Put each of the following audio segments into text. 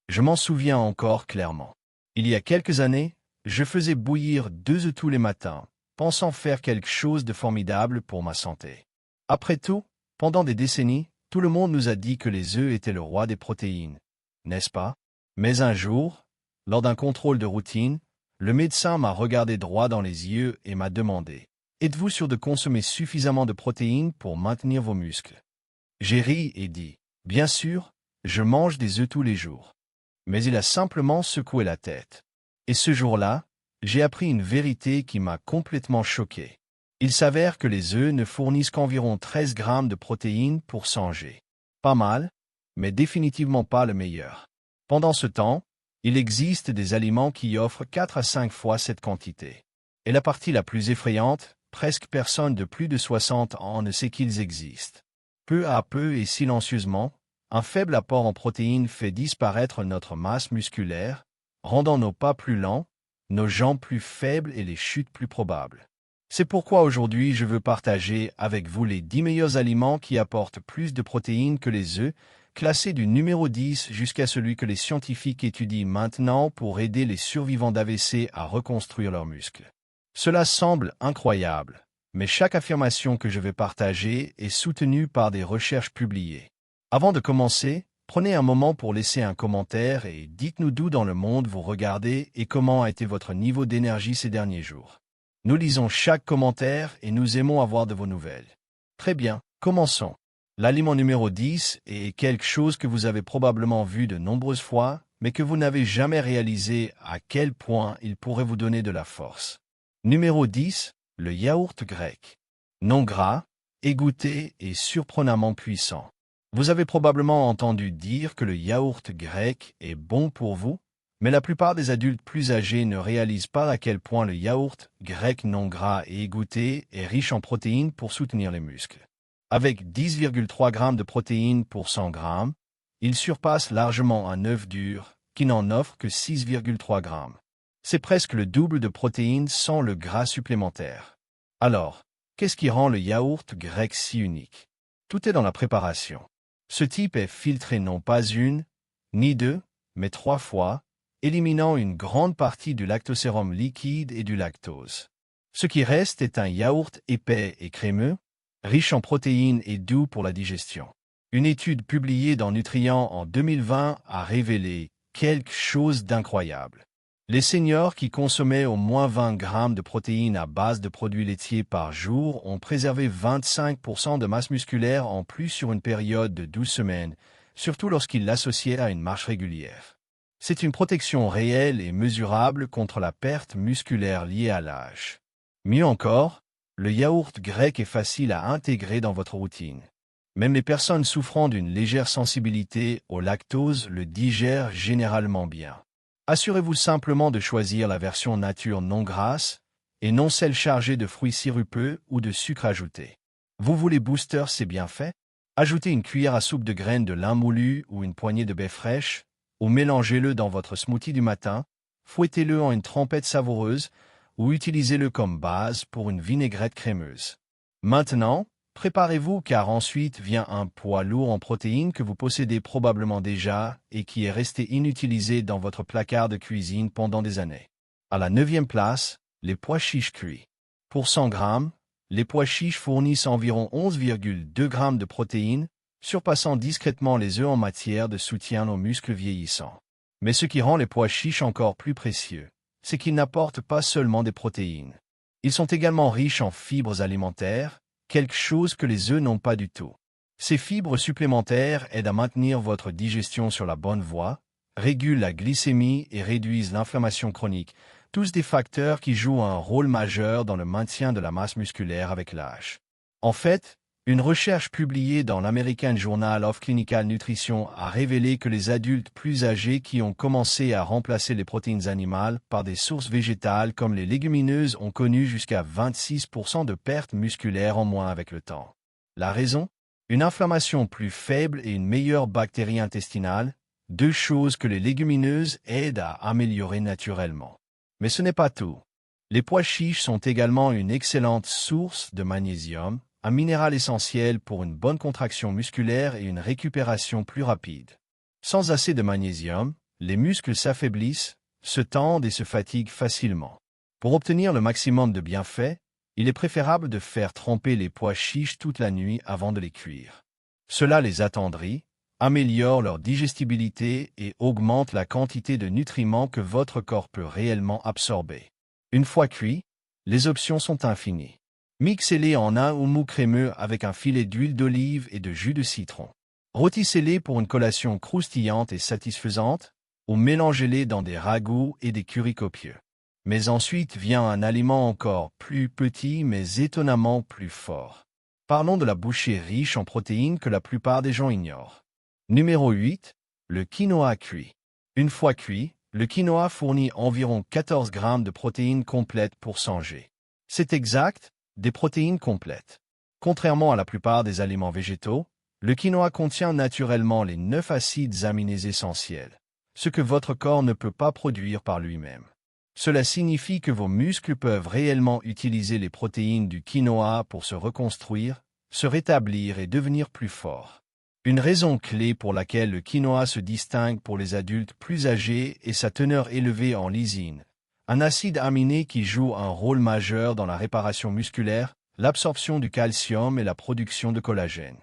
Je m'en souviens encore clairement. Il y a quelques années, je faisais bouillir 2 œufs tous les matins, pensant faire quelque chose de formidable pour ma santé. Après tout, pendant des décennies, tout le monde nous a dit que les œufs étaient le roi des protéines, n'est-ce pas? Mais un jour, lors d'un contrôle de routine, le médecin m'a regardé droit dans les yeux et m'a demandé: êtes-vous sûr de consommer suffisamment de protéines pour maintenir vos muscles? J'ai ri et dit: bien sûr, je mange des œufs tous les jours. Mais il a simplement secoué la tête. Et ce jour-là, j'ai appris une vérité qui m'a complètement choqué. Il s'avère que les œufs ne fournissent qu'environ 13 grammes de protéines pour 100 g. Pas mal, mais définitivement pas le meilleur. Pendant ce temps, il existe des aliments qui offrent 4 à 5 fois cette quantité. Et la partie la plus effrayante, presque personne de plus de 60 ans ne sait qu'ils existent. Peu à peu et silencieusement, un faible apport en protéines fait disparaître notre masse musculaire, rendant nos pas plus lents, nos jambes plus faibles et les chutes plus probables. C'est pourquoi aujourd'hui je veux partager avec vous les 10 meilleurs aliments qui apportent plus de protéines que les œufs, classés du numéro 10 jusqu'à celui que les scientifiques étudient maintenant pour aider les survivants d'AVC à reconstruire leurs muscles. Cela semble incroyable, mais chaque affirmation que je vais partager est soutenue par des recherches publiées. Avant de commencer, prenez un moment pour laisser un commentaire et dites-nous d'où dans le monde vous regardez et comment a été votre niveau d'énergie ces derniers jours. Nous lisons chaque commentaire et nous aimons avoir de vos nouvelles. Très bien, commençons. L'aliment numéro 10 est quelque chose que vous avez probablement vu de nombreuses fois, mais que vous n'avez jamais réalisé à quel point il pourrait vous donner de la force. Numéro 10, le yaourt grec. Non gras, égoutté et surprenamment puissant. Vous avez probablement entendu dire que le yaourt grec est bon pour vous, mais la plupart des adultes plus âgés ne réalisent pas à quel point le yaourt grec non gras et égoutté est riche en protéines pour soutenir les muscles. Avec 10,3 g de protéines pour 100 g, il surpasse largement un œuf dur, qui n'en offre que 6,3 g. C'est presque le double de protéines sans le gras supplémentaire. Alors, qu'est-ce qui rend le yaourt grec si unique? Tout est dans la préparation. Ce type est filtré non pas une, ni deux, mais 3 fois, éliminant une grande partie du lactosérum liquide et du lactose. Ce qui reste est un yaourt épais et crémeux, riche en protéines et doux pour la digestion. Une étude publiée dans Nutrient en 2020 a révélé quelque chose d'incroyable. Les seniors qui consommaient au moins 20 g de protéines à base de produits laitiers par jour ont préservé 25% de masse musculaire en plus sur une période de 12 semaines, surtout lorsqu'ils l'associaient à une marche régulière. C'est une protection réelle et mesurable contre la perte musculaire liée à l'âge. Mieux encore, le yaourt grec est facile à intégrer dans votre routine. Même les personnes souffrant d'une légère sensibilité au lactose le digèrent généralement bien. Assurez-vous simplement de choisir la version nature non grasse et non celle chargée de fruits sirupeux ou de sucre ajouté. Vous voulez booster ces bienfaits? Ajoutez une cuillère à soupe de graines de lin moulu ou une poignée de baie fraîche, ou mélangez-le dans votre smoothie du matin, fouettez-le en une trempette savoureuse ou utilisez-le comme base pour une vinaigrette crémeuse. Maintenant, préparez-vous car ensuite vient un poids lourd en protéines que vous possédez probablement déjà et qui est resté inutilisé dans votre placard de cuisine pendant des années. À la 9e place, les pois chiches cuits. Pour 100 g, les pois chiches fournissent environ 11,2 g de protéines, surpassant discrètement les œufs en matière de soutien aux muscles vieillissants. Mais ce qui rend les pois chiches encore plus précieux, c'est qu'ils n'apportent pas seulement des protéines. Ils sont également riches en fibres alimentaires, quelque chose que les œufs n'ont pas du tout. Ces fibres supplémentaires aident à maintenir votre digestion sur la bonne voie, régulent la glycémie et réduisent l'inflammation chronique, tous des facteurs qui jouent un rôle majeur dans le maintien de la masse musculaire avec l'âge. En fait, une recherche publiée dans l'American Journal of Clinical Nutrition a révélé que les adultes plus âgés qui ont commencé à remplacer les protéines animales par des sources végétales comme les légumineuses ont connu jusqu'à 26% de pertes musculaires en moins avec le temps. La raison? Une inflammation plus faible et une meilleure bactérie intestinale, deux choses que les légumineuses aident à améliorer naturellement. Mais ce n'est pas tout. Les pois chiches sont également une excellente source de magnésium, un minéral essentiel pour une bonne contraction musculaire et une récupération plus rapide. Sans assez de magnésium, les muscles s'affaiblissent, se tendent et se fatiguent facilement. Pour obtenir le maximum de bienfaits, il est préférable de faire tremper les pois chiches toute la nuit avant de les cuire. Cela les attendrit, améliore leur digestibilité et augmente la quantité de nutriments que votre corps peut réellement absorber. Une fois cuits, les options sont infinies. Mixez-les en un houmous crémeux avec un filet d'huile d'olive et de jus de citron. Rôtissez-les pour une collation croustillante et satisfaisante, ou mélangez-les dans des ragoûts et des currys copieux. Mais ensuite vient un aliment encore plus petit mais étonnamment plus fort. Parlons de la bouchée riche en protéines que la plupart des gens ignorent. Numéro 8. Le quinoa cuit. Une fois cuit, le quinoa fournit environ 14 grammes de protéines complètes pour 100 g. C'est exact, des protéines complètes. Contrairement à la plupart des aliments végétaux, le quinoa contient naturellement les 9 acides aminés essentiels, ce que votre corps ne peut pas produire par lui-même. Cela signifie que vos muscles peuvent réellement utiliser les protéines du quinoa pour se reconstruire, se rétablir et devenir plus forts. Une raison clé pour laquelle le quinoa se distingue pour les adultes plus âgés est sa teneur élevée en lysine, un acide aminé qui joue un rôle majeur dans la réparation musculaire, l'absorption du calcium et la production de collagène.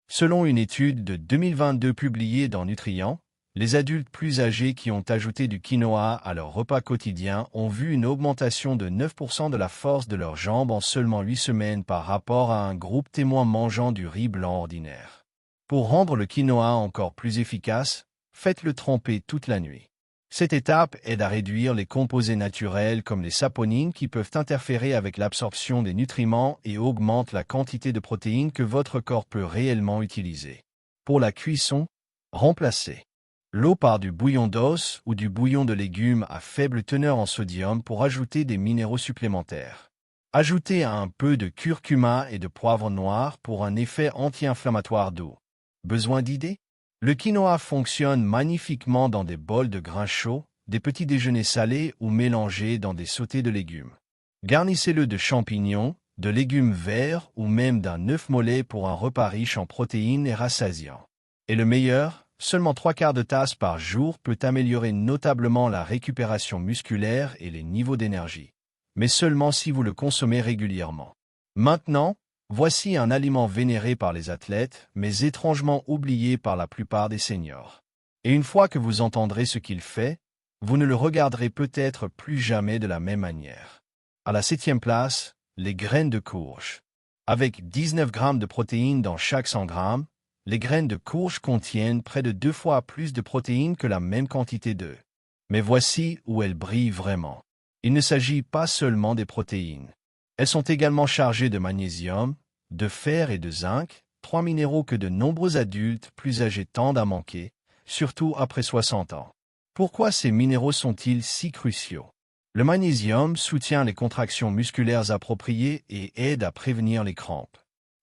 Selon une étude de 2022 publiée dans Nutrient, les adultes plus âgés qui ont ajouté du quinoa à leur repas quotidien ont vu une augmentation de 9% de la force de leurs jambes en seulement 8 semaines par rapport à un groupe témoin mangeant du riz blanc ordinaire. Pour rendre le quinoa encore plus efficace, faites-le tremper toute la nuit. Cette étape aide à réduire les composés naturels comme les saponines qui peuvent interférer avec l'absorption des nutriments et augmentent la quantité de protéines que votre corps peut réellement utiliser. Pour la cuisson, remplacez l'eau par du bouillon d'os ou du bouillon de légumes à faible teneur en sodium pour ajouter des minéraux supplémentaires. Ajoutez un peu de curcuma et de poivre noir pour un effet anti-inflammatoire doux. Besoin d'idées? Le quinoa fonctionne magnifiquement dans des bols de grains chauds, des petits déjeuners salés ou mélangés dans des sautés de légumes. Garnissez-le de champignons, de légumes verts ou même d'un œuf mollet pour un repas riche en protéines et rassasiant. Et le meilleur, seulement 3/4 de tasse par jour peut améliorer notablement la récupération musculaire et les niveaux d'énergie. Mais seulement si vous le consommez régulièrement. Maintenant, voici un aliment vénéré par les athlètes, mais étrangement oublié par la plupart des seniors. Et une fois que vous entendrez ce qu'il fait, vous ne le regarderez peut-être plus jamais de la même manière. À la 7e place, les graines de courge. Avec 19 grammes de protéines dans chaque 100 grammes, les graines de courge contiennent près de 2 fois plus de protéines que la même quantité d'œufs. Mais voici où elles brillent vraiment. Il ne s'agit pas seulement des protéines. Elles sont également chargées de magnésium, de fer et de zinc, 3 minéraux que de nombreux adultes plus âgés tendent à manquer, surtout après 60 ans. Pourquoi ces minéraux sont-ils si cruciaux? Le magnésium soutient les contractions musculaires appropriées et aide à prévenir les crampes.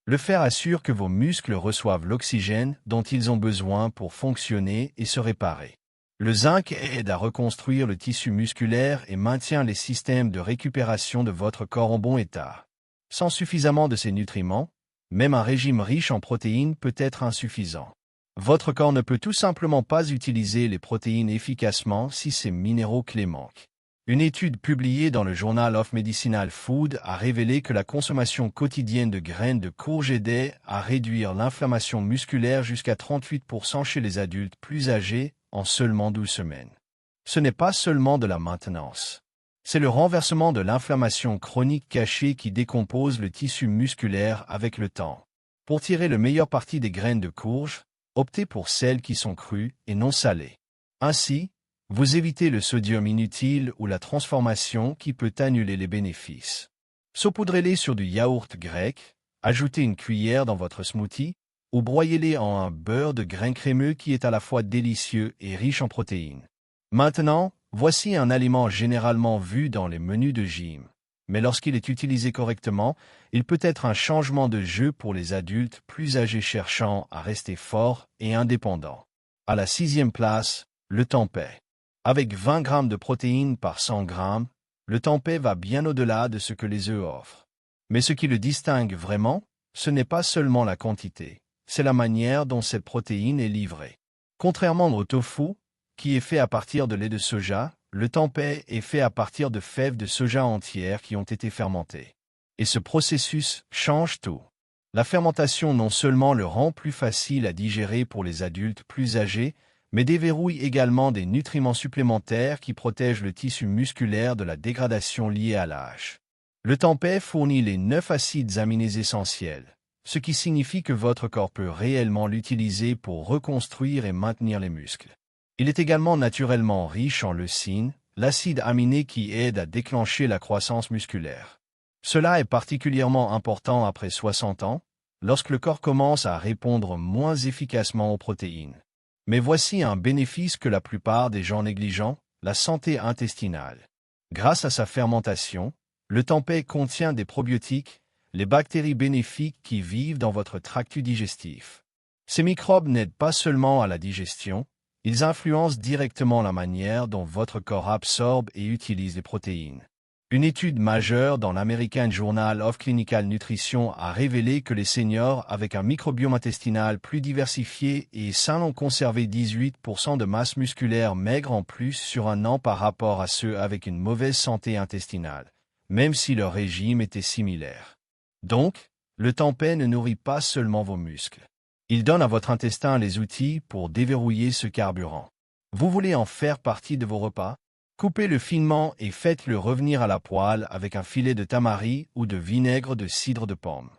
Le fer assure que vos muscles reçoivent l'oxygène dont ils ont besoin pour fonctionner et se réparer. Le zinc aide à reconstruire le tissu musculaire et maintient les systèmes de récupération de votre corps en bon état. Sans suffisamment de ces nutriments, même un régime riche en protéines peut être insuffisant. Votre corps ne peut tout simplement pas utiliser les protéines efficacement si ces minéraux clés manquent. Une étude publiée dans le Journal of Medicinal Food a révélé que la consommation quotidienne de graines de courge aidait à réduire l'inflammation musculaire jusqu'à 38% chez les adultes plus âgés en seulement 12 semaines. Ce n'est pas seulement de la maintenance. C'est le renversement de l'inflammation chronique cachée qui décompose le tissu musculaire avec le temps. Pour tirer le meilleur parti des graines de courge, optez pour celles qui sont crues et non salées. Ainsi, vous évitez le sodium inutile ou la transformation qui peut annuler les bénéfices. Saupoudrez-les sur du yaourt grec, ajoutez une cuillère dans votre smoothie, ou broyez-les en un beurre de grains crémeux qui est à la fois délicieux et riche en protéines. Maintenant, voici un aliment généralement vu dans les menus de gym. Mais lorsqu'il est utilisé correctement, il peut être un changement de jeu pour les adultes plus âgés cherchant à rester forts et indépendants. À la 6e place, le tempeh. Avec 20 grammes de protéines par 100 grammes, le tempeh va bien au-delà de ce que les œufs offrent. Mais ce qui le distingue vraiment, ce n'est pas seulement la quantité, c'est la manière dont cette protéine est livrée. Contrairement au tofu, qui est fait à partir de lait de soja, le tempeh est fait à partir de fèves de soja entières qui ont été fermentées. Et ce processus change tout. La fermentation non seulement le rend plus facile à digérer pour les adultes plus âgés, mais déverrouille également des nutriments supplémentaires qui protègent le tissu musculaire de la dégradation liée à l'âge. Le tempeh fournit les 9 acides aminés essentiels, ce qui signifie que votre corps peut réellement l'utiliser pour reconstruire et maintenir les muscles. Il est également naturellement riche en leucine, l'acide aminé qui aide à déclencher la croissance musculaire. Cela est particulièrement important après 60 ans, lorsque le corps commence à répondre moins efficacement aux protéines. Mais voici un bénéfice que la plupart des gens négligent, la santé intestinale. Grâce à sa fermentation, le tempeh contient des probiotiques, les bactéries bénéfiques qui vivent dans votre tractus digestif. Ces microbes n'aident pas seulement à la digestion, ils influencent directement la manière dont votre corps absorbe et utilise les protéines. Une étude majeure dans l'American Journal of Clinical Nutrition a révélé que les seniors avec un microbiome intestinal plus diversifié et sain ont conservé 18% de masse musculaire maigre en plus sur un an par rapport à ceux avec une mauvaise santé intestinale, même si leur régime était similaire. Donc, le tempeh ne nourrit pas seulement vos muscles. Il donne à votre intestin les outils pour déverrouiller ce carburant. Vous voulez en faire partie de vos repas? Coupez-le finement et faites-le revenir à la poêle avec un filet de tamari ou de vinaigre de cidre de pomme.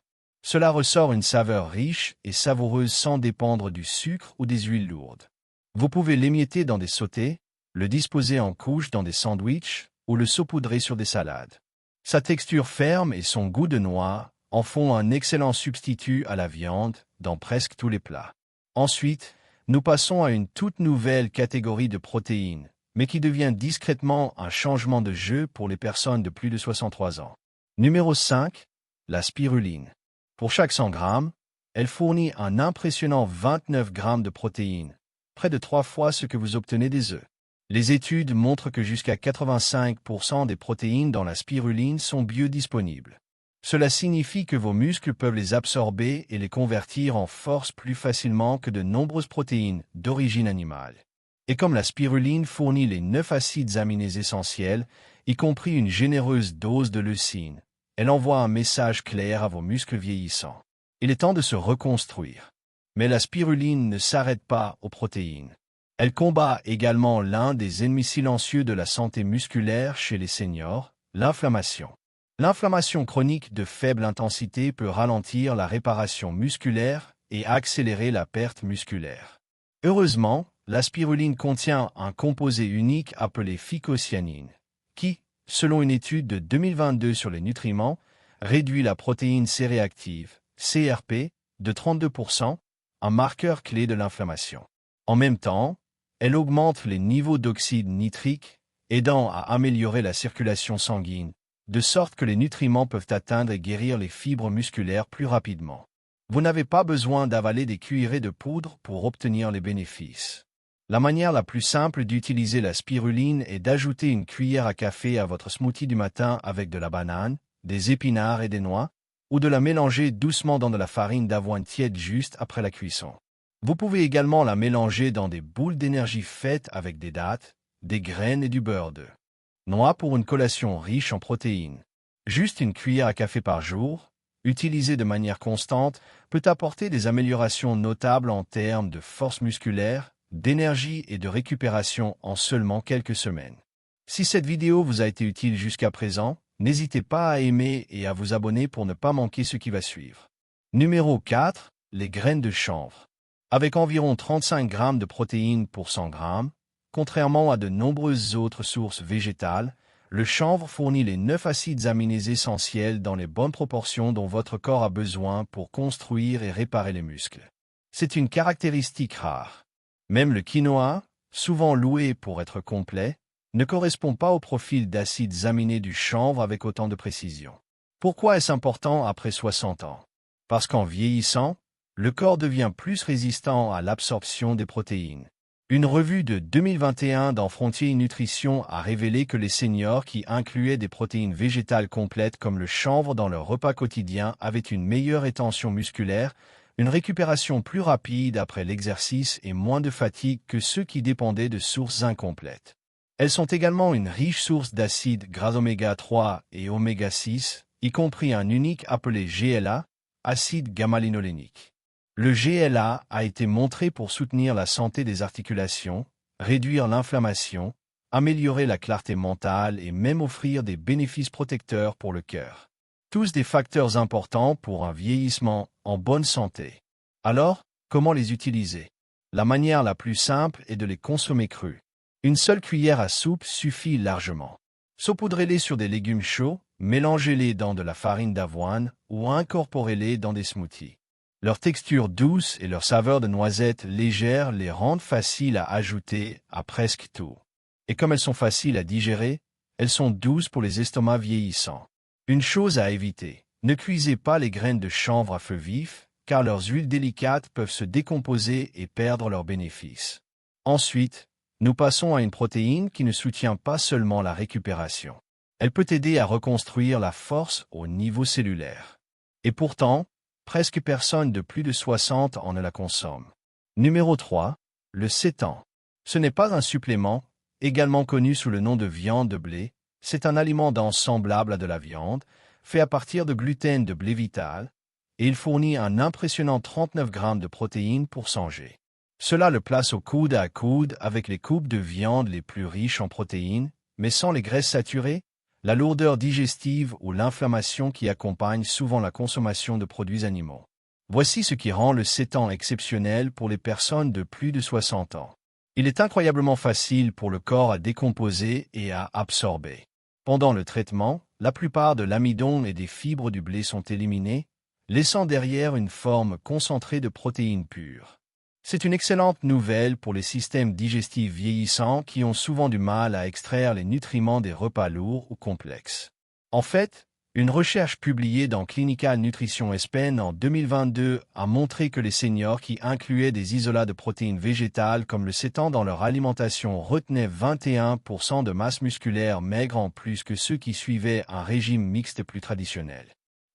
Cela ressort une saveur riche et savoureuse sans dépendre du sucre ou des huiles lourdes. Vous pouvez l'émietter dans des sautés, le disposer en couches dans des sandwichs ou le saupoudrer sur des salades. Sa texture ferme et son goût de noix en font un excellent substitut à la viande dans presque tous les plats. Ensuite, nous passons à une toute nouvelle catégorie de protéines, mais qui devient discrètement un changement de jeu pour les personnes de plus de 63 ans. Numéro 5. La spiruline. Pour chaque 100 grammes, elle fournit un impressionnant 29 grammes de protéines, près de 3 fois ce que vous obtenez des œufs. Les études montrent que jusqu'à 85% des protéines dans la spiruline sont biodisponibles. Cela signifie que vos muscles peuvent les absorber et les convertir en force plus facilement que de nombreuses protéines d'origine animale. Et comme la spiruline fournit les 9 acides aminés essentiels, y compris une généreuse dose de leucine, elle envoie un message clair à vos muscles vieillissants. Il est temps de se reconstruire. Mais la spiruline ne s'arrête pas aux protéines. Elle combat également l'un des ennemis silencieux de la santé musculaire chez les seniors, l'inflammation. L'inflammation chronique de faible intensité peut ralentir la réparation musculaire et accélérer la perte musculaire. Heureusement, la spiruline contient un composé unique appelé phycocyanine, qui, selon une étude de 2022 sur les nutriments, réduit la protéine C-réactive, CRP, de 32%, un marqueur clé de l'inflammation. En même temps, elle augmente les niveaux d'oxyde nitrique, aidant à améliorer la circulation sanguine, de sorte que les nutriments peuvent atteindre et guérir les fibres musculaires plus rapidement. Vous n'avez pas besoin d'avaler des cuillerées de poudre pour obtenir les bénéfices. La manière la plus simple d'utiliser la spiruline est d'ajouter une cuillère à café à votre smoothie du matin avec de la banane, des épinards et des noix, ou de la mélanger doucement dans de la farine d'avoine tiède juste après la cuisson. Vous pouvez également la mélanger dans des boules d'énergie faites avec des dattes, des graines et du beurre de noix pour une collation riche en protéines. Juste une cuillère à café par jour, utilisée de manière constante, peut apporter des améliorations notables en termes de force musculaire, d'énergie et de récupération en seulement quelques semaines. Si cette vidéo vous a été utile jusqu'à présent, n'hésitez pas à aimer et à vous abonner pour ne pas manquer ce qui va suivre. Numéro 4. Les graines de chanvre. Avec environ 35 grammes de protéines pour 100 grammes, contrairement à de nombreuses autres sources végétales, le chanvre fournit les 9 acides aminés essentiels dans les bonnes proportions dont votre corps a besoin pour construire et réparer les muscles. C'est une caractéristique rare. Même le quinoa, souvent loué pour être complet, ne correspond pas au profil d'acides aminés du chanvre avec autant de précision. Pourquoi est-ce important après 60 ans? Parce qu'en vieillissant, le corps devient plus résistant à l'absorption des protéines. Une revue de 2021 dans Frontier Nutrition a révélé que les seniors qui incluaient des protéines végétales complètes comme le chanvre dans leur repas quotidien avaient une meilleure rétention musculaire, une récupération plus rapide après l'exercice et moins de fatigue que ceux qui dépendaient de sources incomplètes. Elles sont également une riche source d'acides gras oméga 3 et oméga 6, y compris un unique appelé GLA, acide gamma-linolénique. Le GLA a été montré pour soutenir la santé des articulations, réduire l'inflammation, améliorer la clarté mentale et même offrir des bénéfices protecteurs pour le cœur. Tous des facteurs importants pour un vieillissement en bonne santé. Alors, comment les utiliser? La manière la plus simple est de les consommer crus. Une seule cuillère à soupe suffit largement. Saupoudrez-les sur des légumes chauds, mélangez-les dans de la farine d'avoine ou incorporez-les dans des smoothies. Leur texture douce et leur saveur de noisette légère les rendent faciles à ajouter à presque tout. Et comme elles sont faciles à digérer, elles sont douces pour les estomacs vieillissants. Une chose à éviter, ne cuisez pas les graines de chanvre à feu vif, car leurs huiles délicates peuvent se décomposer et perdre leurs bénéfices. Ensuite, nous passons à une protéine qui ne soutient pas seulement la récupération. Elle peut aider à reconstruire la force au niveau cellulaire. Et pourtant, presque personne de plus de 60 ans ne la consomme. Numéro 3. Le sétan. Ce n'est pas un supplément, également connu sous le nom de viande de blé, c'est un aliment dense semblable à de la viande, fait à partir de gluten de blé vital, et il fournit un impressionnant 39 grammes de protéines pour 100 g. Cela le place au coude à coude avec les coupes de viande les plus riches en protéines, mais sans les graisses saturées, la lourdeur digestive ou l'inflammation qui accompagnent souvent la consommation de produits animaux. Voici ce qui rend le sétan exceptionnel pour les personnes de plus de 60 ans. Il est incroyablement facile pour le corps à décomposer et à absorber. Pendant le traitement, la plupart de l'amidon et des fibres du blé sont éliminés, laissant derrière une forme concentrée de protéines pures. C'est une excellente nouvelle pour les systèmes digestifs vieillissants qui ont souvent du mal à extraire les nutriments des repas lourds ou complexes. En fait, une recherche publiée dans Clinical Nutrition Spain en 2022 a montré que les seniors qui incluaient des isolats de protéines végétales comme le sétan dans leur alimentation retenaient 21% de masse musculaire maigre en plus que ceux qui suivaient un régime mixte plus traditionnel.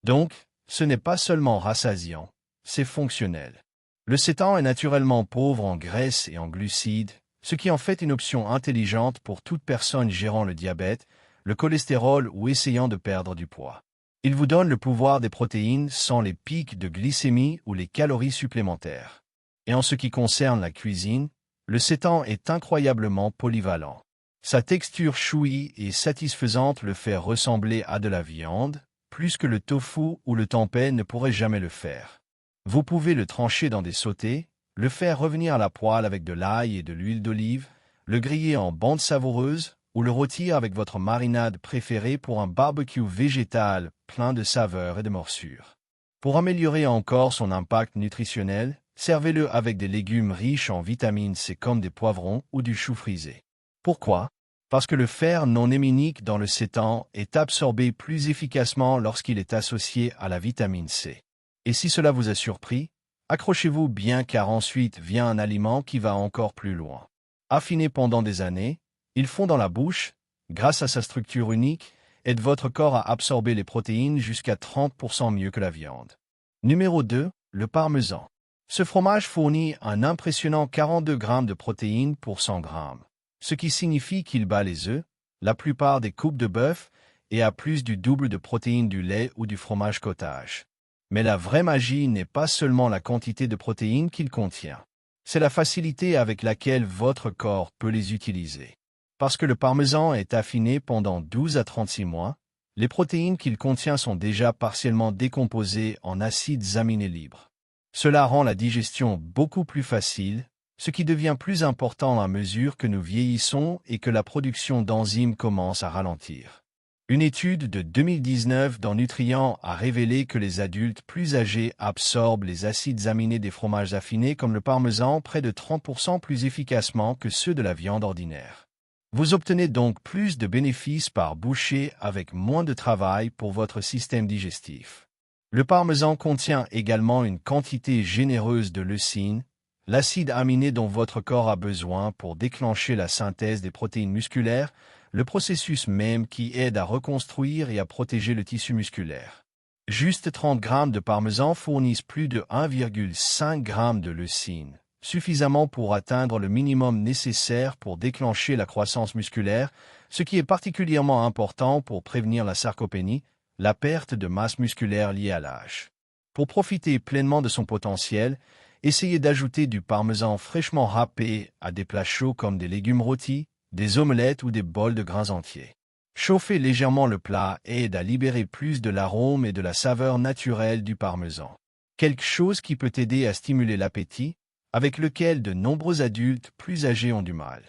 Donc, ce n'est pas seulement rassasiant, c'est fonctionnel. Le sétan est naturellement pauvre en graisses et en glucides, ce qui en fait une option intelligente pour toute personne gérant le diabète, le cholestérol ou essayant de perdre du poids. Il vous donne le pouvoir des protéines sans les pics de glycémie ou les calories supplémentaires. Et en ce qui concerne la cuisine, le sétan est incroyablement polyvalent. Sa texture chouïe et satisfaisante le fait ressembler à de la viande, plus que le tofu ou le tempeh ne pourrait jamais le faire. Vous pouvez le trancher dans des sautés, le faire revenir à la poêle avec de l'ail et de l'huile d'olive, le griller en bandes savoureuses ou le rôtir avec votre marinade préférée pour un barbecue végétal plein de saveurs et de morsures. Pour améliorer encore son impact nutritionnel, servez-le avec des légumes riches en vitamine C comme des poivrons ou du chou frisé. Pourquoi? Parce que le fer non héminique dans le sétan est absorbé plus efficacement lorsqu'il est associé à la vitamine C. Et si cela vous a surpris, accrochez-vous bien car ensuite vient un aliment qui va encore plus loin. Affiné pendant des années, il fond dans la bouche, grâce à sa structure unique, aide votre corps à absorber les protéines jusqu'à 30% mieux que la viande. Numéro 2, le parmesan. Ce fromage fournit un impressionnant 42 grammes de protéines pour 100 grammes, ce qui signifie qu'il bat les œufs, la plupart des coupes de bœuf et a plus du double de protéines du lait ou du fromage cottage. Mais la vraie magie n'est pas seulement la quantité de protéines qu'il contient. C'est la facilité avec laquelle votre corps peut les utiliser. Parce que le parmesan est affiné pendant 12 à 36 mois, les protéines qu'il contient sont déjà partiellement décomposées en acides aminés libres. Cela rend la digestion beaucoup plus facile, ce qui devient plus important à mesure que nous vieillissons et que la production d'enzymes commence à ralentir. Une étude de 2019 dans Nutrient a révélé que les adultes plus âgés absorbent les acides aminés des fromages affinés comme le parmesan près de 30% plus efficacement que ceux de la viande ordinaire. Vous obtenez donc plus de bénéfices par bouchée avec moins de travail pour votre système digestif. Le parmesan contient également une quantité généreuse de leucine, l'acide aminé dont votre corps a besoin pour déclencher la synthèse des protéines musculaires, le processus même qui aide à reconstruire et à protéger le tissu musculaire. Juste 30 grammes de parmesan fournissent plus de 1,5 g de leucine, suffisamment pour atteindre le minimum nécessaire pour déclencher la croissance musculaire, ce qui est particulièrement important pour prévenir la sarcopénie, la perte de masse musculaire liée à l'âge. Pour profiter pleinement de son potentiel, essayez d'ajouter du parmesan fraîchement râpé à des plats chauds comme des légumes rôtis, des omelettes ou des bols de grains entiers. Chauffer légèrement le plat aide à libérer plus de l'arôme et de la saveur naturelle du parmesan. Quelque chose qui peut aider à stimuler l'appétit, avec lequel de nombreux adultes plus âgés ont du mal.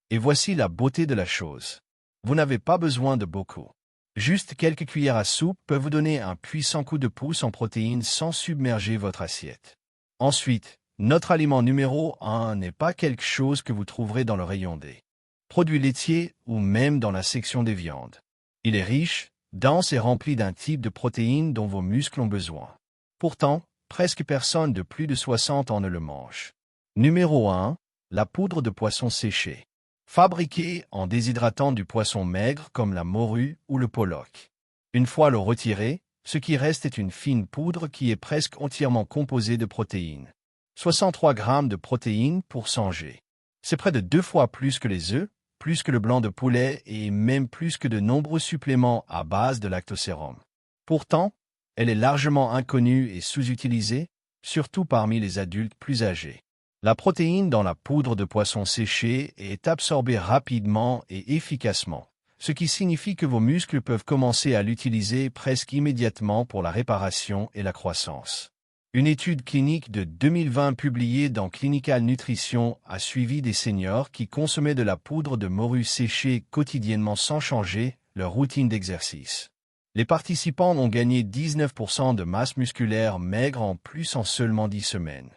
Et voici la beauté de la chose. Vous n'avez pas besoin de beaucoup. Juste quelques cuillères à soupe peuvent vous donner un puissant coup de pouce en protéines sans submerger votre assiette. Ensuite, notre aliment numéro 1 n'est pas quelque chose que vous trouverez dans le rayon des produits laitiers ou même dans la section des viandes. Il est riche, dense et rempli d'un type de protéines dont vos muscles ont besoin. Pourtant, presque personne de plus de 60 ans ne le mange. Numéro 1. La poudre de poisson séché. Fabriquée en déshydratant du poisson maigre comme la morue ou le pollock. Une fois l'eau retirée, ce qui reste est une fine poudre qui est presque entièrement composée de protéines. 63 grammes de protéines pour 100 g. C'est près de 2 fois plus que les œufs, plus que le blanc de poulet et même plus que de nombreux suppléments à base de lactosérum. Pourtant, elle est largement inconnue et sous-utilisée, surtout parmi les adultes plus âgés. La protéine dans la poudre de poisson séchée est absorbée rapidement et efficacement, ce qui signifie que vos muscles peuvent commencer à l'utiliser presque immédiatement pour la réparation et la croissance. Une étude clinique de 2020 publiée dans Clinical Nutrition a suivi des seniors qui consommaient de la poudre de morue séchée quotidiennement sans changer leur routine d'exercice. Les participants ont gagné 19% de masse musculaire maigre en plus en seulement 10 semaines.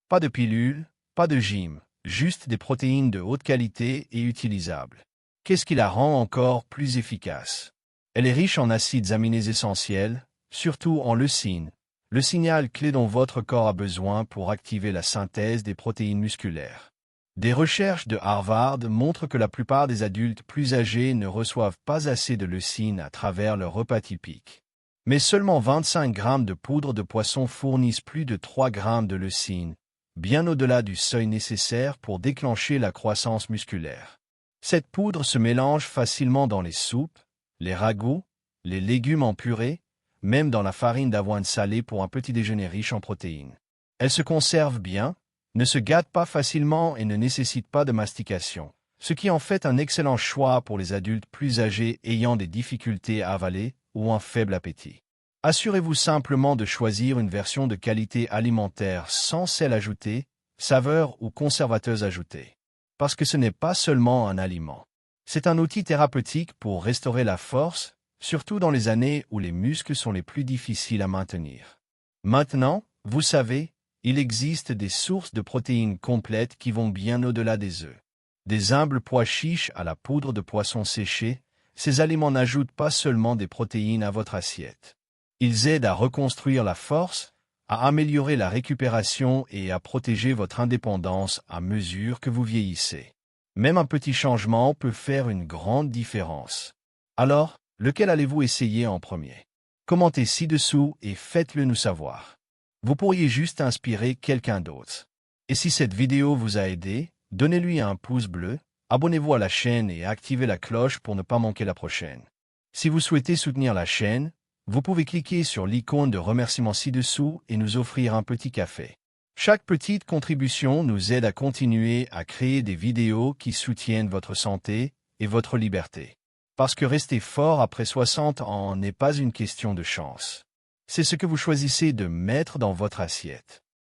Pas de pilules, pas de gym, juste des protéines de haute qualité et utilisables. Qu'est-ce qui la rend encore plus efficace? Elle est riche en acides aminés essentiels, surtout en leucine, le signal clé dont votre corps a besoin pour activer la synthèse des protéines musculaires. Des recherches de Harvard montrent que la plupart des adultes plus âgés ne reçoivent pas assez de leucine à travers leur repas typique. Mais seulement 25 grammes de poudre de poisson fournissent plus de 3 grammes de leucine, bien au-delà du seuil nécessaire pour déclencher la croissance musculaire. Cette poudre se mélange facilement dans les soupes, les ragoûts, les légumes en purée, même dans la farine d'avoine salée pour un petit déjeuner riche en protéines. Elle se conserve bien, ne se gâte pas facilement et ne nécessite pas de mastication, ce qui en fait un excellent choix pour les adultes plus âgés ayant des difficultés à avaler ou un faible appétit. Assurez-vous simplement de choisir une version de qualité alimentaire sans sel ajouté, saveur ou conservateuse ajoutée. Parce que ce n'est pas seulement un aliment. C'est un outil thérapeutique pour restaurer la force, surtout dans les années où les muscles sont les plus difficiles à maintenir. Maintenant, vous savez, il existe des sources de protéines complètes qui vont bien au-delà des œufs. Des humbles pois chiches à la poudre de poisson séché, ces aliments n'ajoutent pas seulement des protéines à votre assiette. Ils aident à reconstruire la force, à améliorer la récupération et à protéger votre indépendance à mesure que vous vieillissez. Même un petit changement peut faire une grande différence. Alors, lequel allez-vous essayer en premier? Commentez ci-dessous et faites-le nous savoir. Vous pourriez juste inspirer quelqu'un d'autre. Et si cette vidéo vous a aidé, donnez-lui un pouce bleu, abonnez-vous à la chaîne et activez la cloche pour ne pas manquer la prochaine. Si vous souhaitez soutenir la chaîne, vous pouvez cliquer sur l'icône de remerciement ci-dessous et nous offrir un petit café. Chaque petite contribution nous aide à continuer à créer des vidéos qui soutiennent votre santé et votre liberté. Parce que rester fort après 60 ans n'est pas une question de chance. C'est ce que vous choisissez de mettre dans votre assiette.